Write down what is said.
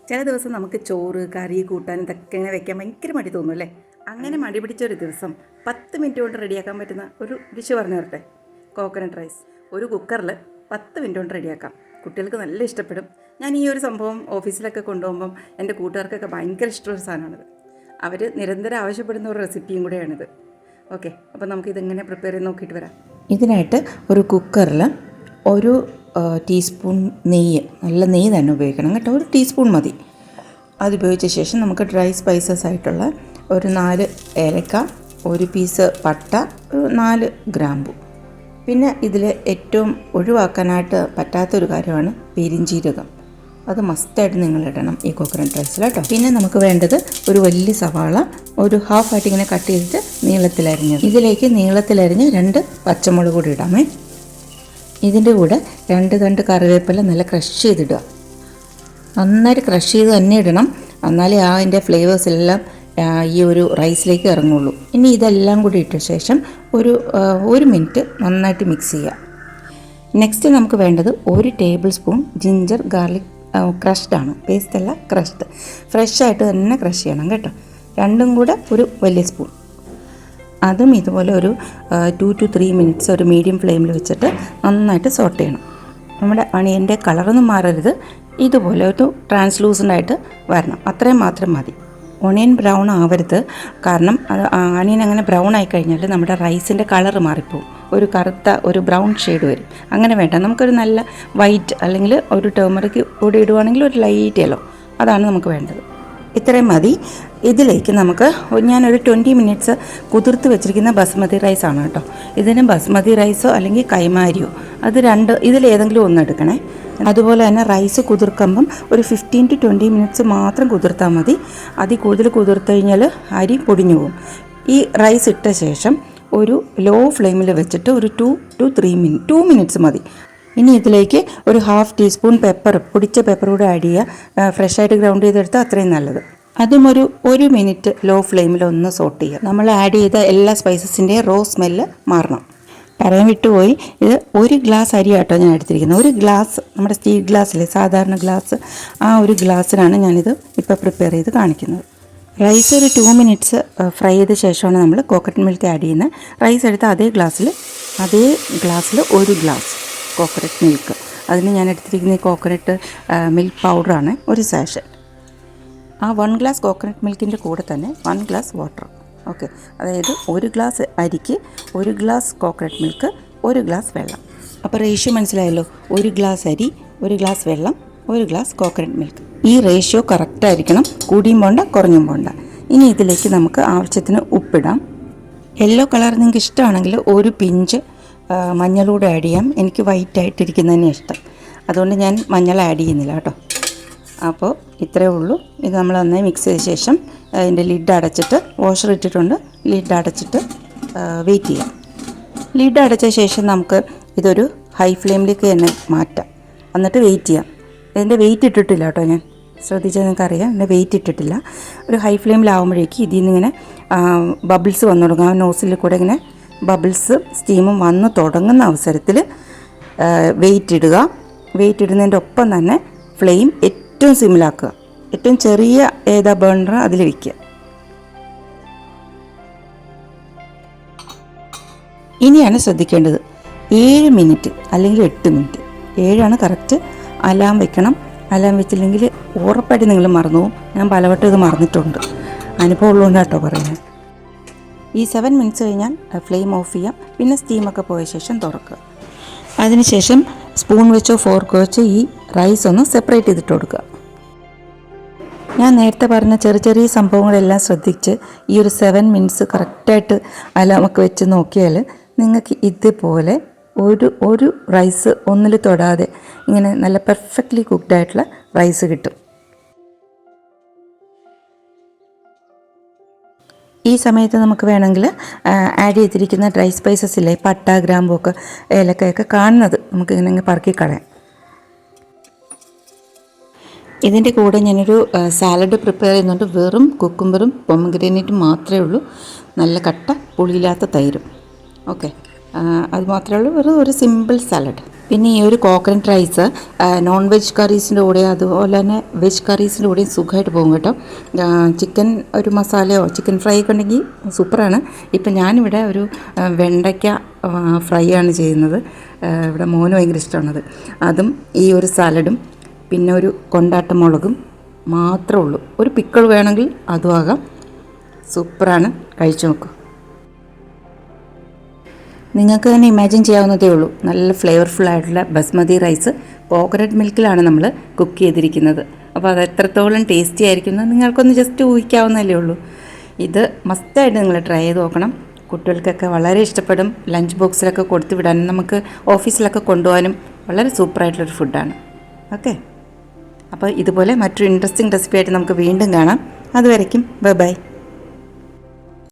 ചില ദിവസം നമുക്ക് ചോറ് കറി കൂട്ടാൻ ഇതൊക്കെ ഇങ്ങനെ വെക്കാൻ ഭയങ്കര മടി തോന്നും അല്ലേ? അങ്ങനെ മടി പിടിച്ചൊരു ദിവസം 10 മിനിറ്റ് കൊണ്ട് റെഡിയാക്കാൻ പറ്റുന്ന ഒരു ഡിഷ് പറഞ്ഞു തരട്ടെ. കോക്കനട്ട് റൈസ് ഒരു കുക്കറിൽ 10 മിനിറ്റ് കൊണ്ട് റെഡിയാക്കാം. കുട്ടികൾക്ക് നല്ല ഇഷ്ടപ്പെടും. ഞാൻ ഈ ഒരു സംഭവം ഓഫീസിലൊക്കെ കൊണ്ടുപോകുമ്പം എൻ്റെ കൂട്ടുകാർക്കൊക്കെ ഭയങ്കര ഇഷ്ടമുള്ള സാധനമാണിത്. അവർ നിരന്തരം ആവശ്യപ്പെടുന്ന ഒരു റെസിപ്പിയും കൂടെയാണിത്. ഓക്കെ, അപ്പോൾ നമുക്കിതെങ്ങനെ പ്രിപ്പയർ ചെയ്ത് നോക്കിയിട്ട് വരാം. ഇതിനായിട്ട് ഒരു കുക്കറിൽ ഒരു ടീസ്പൂൺ നെയ്യ്, നല്ല നെയ്യ് തന്നെ ഉപയോഗിക്കണം കേട്ടോ, ഒരു ടീസ്പൂൺ മതി. അതുപയോഗിച്ച ശേഷം നമുക്ക് ഡ്രൈ സ്പൈസസ് ആയിട്ടുള്ള ഒരു 4 ഏലക്ക, ഒരു പീസ് പട്ട, ഒരു 4 ഗ്രാമ്പു, പിന്നെ ഇതിൽ ഏറ്റവും ഒഴിവാക്കാനായിട്ട് പറ്റാത്തൊരു കാര്യമാണ് പെരിഞ്ജീരകം. അത് മസ്റ്റായിട്ട് നിങ്ങൾ ഇടണം ഈ കോക്കനട്ട് റൈസിൽ കേട്ടോ. പിന്നെ നമുക്ക് വേണ്ടത് ഒരു വലിയ സവാള ഒരു ഹാഫായിട്ട് ഇങ്ങനെ കട്ട് ചെയ്തിട്ട് നീളത്തിലരിഞ്ഞത്. ഇതിലേക്ക് നീളത്തിലരിഞ്ഞ് 2 പച്ചമുളക് കൂടി ഇടാമേ. ഇതിൻ്റെ കൂടെ 2 തണ്ട് കറിവേപ്പില നല്ല ക്രഷ് ചെയ്തിടുക. നന്നായിട്ട് ക്രഷ് ചെയ്ത് തന്നെ ഇടണം, എന്നാലേ അതിൻ്റെ ഫ്ലേവേഴ്സ് എല്ലാം ഈ ഒരു റൈസിലേക്ക് ഇറങ്ങുള്ളൂ. ഇനി ഇതെല്ലാം കൂടി ഇട്ട ശേഷം ഒരു മിനിറ്റ് നന്നായിട്ട് മിക്സ് ചെയ്യുക. നെക്സ്റ്റ് നമുക്ക് വേണ്ടത് 1 ടേബിൾ സ്പൂൺ ജിഞ്ചർ ഗാർലിക് ക്രഷ്ഡാണ്, പേസ്റ്റ് അല്ല, ക്രഷ്ഡ്. ഫ്രഷായിട്ട് തന്നെ ക്രഷ് ചെയ്യണം കേട്ടോ. രണ്ടും കൂടെ ഒരു വലിയ സ്പൂൺ. അതും ഇതുപോലെ ഒരു 2 to 3 മിനിറ്റ്സ് ഒരു മീഡിയം ഫ്ലെയിമിൽ വെച്ചിട്ട് നന്നായിട്ട് സോട്ട് ചെയ്യണം. നമ്മുടെ അണിയൻ്റെ കളറൊന്നും മാറരുത്, ഇതുപോലെ ഒരു ട്രാൻസ്ലൂസൻ്റായിട്ട് വരണം, അത്രയും മാത്രം മതി. ഒണിയൻ ബ്രൗൺ ആവരുത്, കാരണം അത് അണിയൻ അങ്ങനെ ബ്രൗൺ ആയി കഴിഞ്ഞാൽ നമ്മുടെ റൈസിൻ്റെ കളറ് മാറിപ്പോവും, ഒരു കറുത്ത ഒരു ബ്രൗൺ ഷെയ്ഡ് വരും. അങ്ങനെ വേണ്ട, നമുക്കൊരു നല്ല വൈറ്റ് അല്ലെങ്കിൽ ഒരു ടേമറിക് കൂടി ഇടുവാണെങ്കിൽ ഒരു ലൈറ്റ് യെല്ലോ, അതാണ് നമുക്ക് വേണ്ടത്. ഇത്രയും മതി. ഇതിലേക്ക് നമുക്ക് ഞാനൊരു 20 മിനിറ്റ്സ് കുതിർത്ത് വെച്ചിരിക്കുന്ന ബസ്മതി റൈസാണ് കേട്ടോ. ഇതിന് ബസ്മതി റൈസോ അല്ലെങ്കിൽ കൈമാരിയോ, അത് ഇതിലേതെങ്കിലും ഒന്ന് എടുക്കണേ. അതുപോലെ തന്നെ റൈസ് കുതിർക്കുമ്പം ഒരു 15 to 20 മിനിറ്റ്സ് മാത്രം കുതിർത്താൽ മതി. അതിൽ കൂടുതൽ കുതിർത്ത് കഴിഞ്ഞാൽ അരി പൊടിഞ്ഞു പോകും. ഈ റൈസ് ഇട്ട ശേഷം ഒരു ലോ ഫ്ലെയിമിൽ വെച്ചിട്ട് ഒരു 2 മിനിറ്റ്സ് മതി. ഇനി ഇതിലേക്ക് ഒരു ഹാഫ് ടീസ്പൂൺ പൊടിച്ച പെപ്പർ കൂടെ ആഡ് ചെയ്യുക. ഫ്രഷായിട്ട് ഗ്രൗണ്ട് ചെയ്തെടുത്താൽ അത്രയും നല്ലത്. അതും ഒരു മിനിറ്റ് ലോ ഫ്ലെയിമിൽ ഒന്ന് സോട്ട് ചെയ്യുക. നമ്മൾ ആഡ് ചെയ്ത എല്ലാ സ്പൈസസിൻ്റെയും റോ സ്മെല്ല് മാറണം. പറയാൻ വിട്ടുപോയി, ഇത് 1 ഗ്ലാസ് അരിയാട്ടോ ഞാൻ എടുത്തിരിക്കുന്നത്. 1 ഗ്ലാസ്, നമ്മുടെ സ്റ്റീൽ ഗ്ലാസ്സിലെ സാധാരണ ഗ്ലാസ്, ആ ഒരു ഗ്ലാസ്സിലാണ് ഞാനിത് ഇപ്പോൾ പ്രിപ്പയർ ചെയ്ത് കാണിക്കുന്നത്. റൈസ് ഒരു 2 മിനിറ്റ്സ് ഫ്രൈ ചെയ്ത ശേഷമാണ് നമ്മൾ കോക്കനട്ട് മിൽക്ക് ആഡ് ചെയ്യുന്നത്. റൈസ് എടുത്ത അതേ ഗ്ലാസ്സിൽ 1 ഗ്ലാസ് കോക്കനട്ട് മിൽക്ക്. അതിന് ഞാൻ എടുത്തിരിക്കുന്ന കോക്കനട്ട് മിൽക്ക് പൗഡറാണ്, ഒരു സാഷ്. ആ 1 ഗ്ലാസ് കോക്കനട്ട് മിൽക്കിൻ്റെ കൂടെ തന്നെ 1 ഗ്ലാസ് വാട്ടർ. ഓക്കെ, അതായത് 1 ഗ്ലാസ് അരിക്ക് 1 ഗ്ലാസ് കോക്കനട്ട് മിൽക്ക്, 1 ഗ്ലാസ് വെള്ളം. അപ്പോൾ റേഷ്യോ മനസ്സിലായല്ലോ, 1 ഗ്ലാസ് അരി, 1 ഗ്ലാസ് വെള്ളം, 1 ഗ്ലാസ് കോക്കനട്ട് മിൽക്ക്. ഈ റേഷ്യോ കറക്റ്റായിരിക്കണം, കൂടിയും പോണ്ട കുറഞ്ഞും പോണ്ട. ഇനി ഇതിലേക്ക് നമുക്ക് ആവശ്യത്തിന് ഉപ്പിടാം. യെല്ലോ കളർ നിങ്ങൾക്ക് ഇഷ്ടമാണെങ്കിൽ ഒരു പിഞ്ച് മഞ്ഞളൂടെ ആഡ് ചെയ്യാം. എനിക്ക് വൈറ്റ് ആയിട്ടിരിക്കുന്നതന്നെ ഇഷ്ടം, അതുകൊണ്ട് ഞാൻ മഞ്ഞൾ ആഡ് ചെയ്യുന്നില്ല കേട്ടോ. അപ്പോൾ ഇത്രയേ ഉള്ളൂ. ഇത് നമ്മൾ നന്നായി മിക്സ് ചെയ്ത ശേഷം അതിൻ്റെ ലിഡ് അടച്ചിട്ട്, വാഷർ ഇട്ടിട്ടുണ്ട്, ലിഡ് അടച്ചിട്ട് വെയിറ്റ് ചെയ്യാം. ലിഡ് അടച്ച ശേഷം നമുക്ക് ഇതൊരു ഹൈ ഫ്ലെയിമിലേക്ക് തന്നെ മാറ്റാം, എന്നിട്ട് വെയിറ്റ് ചെയ്യാം. ഇതിൻ്റെ വെയിറ്റ് ഇട്ടിട്ടില്ല കേട്ടോ, ഞാൻ ശ്രദ്ധിച്ചാൽ നിങ്ങൾക്കറിയാം, ഇതിൻ്റെ വെയിറ്റ് ഇട്ടിട്ടില്ല. ഒരു ഹൈ ഫ്ലെയിമിലാവുമ്പോഴേക്ക് ഇതിൽ നിന്ന് ഇങ്ങനെ ബബിൾസ് വന്നു തുടങ്ങും. ആ നോസിൽ കൂടെ ഇങ്ങനെ ബബിൾസ് സ്റ്റീമും വന്ന് തുടങ്ങുന്ന അവസരത്തിൽ വെയിറ്റ് ഇടുക. വെയിറ്റ് ഇടുന്നതിൻ്റെ ഒപ്പം തന്നെ ഫ്ലെയിം ഏറ്റവും സിമ്മിലാക്കുക. ഏറ്റവും ചെറിയ ബേണർ അതിൽ വയ്ക്കുക. ഇനിയാണ് ശ്രദ്ധിക്കേണ്ടത്, 7 മിനിറ്റ് അല്ലെങ്കിൽ 8 മിനിറ്റ്, 7 കറക്റ്റ്. അലാം വെക്കണം. അലാം വെച്ചില്ലെങ്കിൽ ഉറപ്പായിട്ട് നിങ്ങൾ മറന്നു പോകും. ഞാൻ പലവട്ടം ഇത് മറന്നിട്ടുണ്ട്, അനുഭവം ഉള്ളതുകൊണ്ട് കേട്ടോ പറയുന്നത്. ഈ 7 മിനിറ്റ്സ് കഴിഞ്ഞാൽ ഫ്ലെയിം ഓഫ് ചെയ്യാം. പിന്നെ സ്റ്റീമൊക്കെ പോയ ശേഷം തുറക്കുക. അതിനുശേഷം സ്പൂൺ വെച്ചോ ഫോർക്ക് വെച്ചോ ഈ റൈസ് ഒന്ന് സെപ്പറേറ്റ് ചെയ്തിട്ട് കൊടുക്കുക. ഞാൻ നേരത്തെ പറഞ്ഞ ചെറിയ സംഭവങ്ങളെല്ലാം ശ്രദ്ധിച്ച് ഈ ഒരു 7 മിനിറ്റ്സ് കറക്റ്റായിട്ട് അലാമൊക്കെ വെച്ച് നോക്കിയാൽ നിങ്ങൾക്ക് ഇതുപോലെ ഒരു റൈസ് ഒന്നിൽ തൊടാതെ ഇങ്ങനെ നല്ല പെർഫെക്റ്റ്ലി കുക്ക്ഡ് ആയിട്ടുള്ള റൈസ് കിട്ടും. ഈ സമയത്ത് നമുക്ക് വേണമെങ്കിൽ ആഡ് ചെയ്തിരിക്കുന്ന ഡ്രൈ സ്പൈസസ് ഇല്ലേ, പട്ട, ഗ്രാമ്പൊക്കെ, ഏലക്കയൊക്കെ കാണുന്നത് നമുക്ക് ഇങ്ങനെ പറക്കി കളയാം. ഇതിൻ്റെ കൂടെ ഞാനൊരു സാലഡ് പ്രിപ്പയർ ചെയ്യുന്നുണ്ട്. വെറും കുക്കുംബറും പൊമഗ്രനേറ്റും മാത്രമേ ഉള്ളൂ, നല്ല കട്ട പുളിയില്ലാത്ത തൈരും. ഓക്കെ, അത് മാത്രമേ ഉള്ളൂ, വെറും ഒരു സിമ്പിൾ സാലഡ്. പിന്നെ ഈ ഒരു കോക്കനട്ട് റൈസ് നോൺ വെജ് കറീസിൻ്റെ കൂടെ അതുപോലെ തന്നെ വെജ് കറീസിൻ്റെ കൂടെയും സുഖമായിട്ട് പോകും കേട്ടോ. ചിക്കൻ ഒരു മസാലയോ ചിക്കൻ ഫ്രൈ ഒക്കെ ഉണ്ടെങ്കിൽ സൂപ്പറാണ്. ഇപ്പം ഞാനിവിടെ ഒരു വെണ്ടയ്ക്ക ഫ്രൈ ആണ് ചെയ്യുന്നത്. ഇവിടെ മോന് ഭയങ്കര ഇഷ്ടമാണത്. അതും ഈ ഒരു സാലഡും പിന്നെ ഒരു കൊണ്ടാട്ടമുളകും മാത്രമേ ഉള്ളൂ. ഒരു പിക്കിൾ വേണമെങ്കിൽ അതും ആകാം. സൂപ്പറാണ്, കഴിച്ചു നോക്കൂ. നിങ്ങൾക്ക് തന്നെ ഇമാജിൻ ചെയ്യാവുന്നതേ ഉള്ളൂ. നല്ല ഫ്ലേവർഫുൾ ആയിട്ടുള്ള ബസ്മതി റൈസ് കോക്കനട്ട് മിൽക്കിലാണ് നമ്മൾ കുക്ക് ചെയ്തിരിക്കുന്നത്. അപ്പോൾ അത് എത്രത്തോളം ടേസ്റ്റി ആയിരിക്കുന്നത് നിങ്ങൾക്കൊന്ന് ജസ്റ്റ് ഊഹിക്കാവുന്നതല്ലേ ഉള്ളൂ. ഇത് മസ്റ്റായിട്ട് നിങ്ങൾ ട്രൈ ചെയ്ത് നോക്കണം. കുട്ടികൾക്കൊക്കെ വളരെ ഇഷ്ടപ്പെടും. ലഞ്ച് ബോക്സിലൊക്കെ കൊടുത്തു വിടാനും നമുക്ക് ഓഫീസിലൊക്കെ കൊണ്ടുപോകാനും വളരെ സൂപ്പറായിട്ടുള്ളൊരു ഫുഡാണ്. ഓക്കെ, അപ്പോൾ ഇതുപോലെ മറ്റൊരു ഇൻട്രസ്റ്റിംഗ് റെസിപ്പി ആയിട്ട് നമുക്ക് വീണ്ടും കാണാം. അതുവരയ്ക്കും ബൈ ബൈ.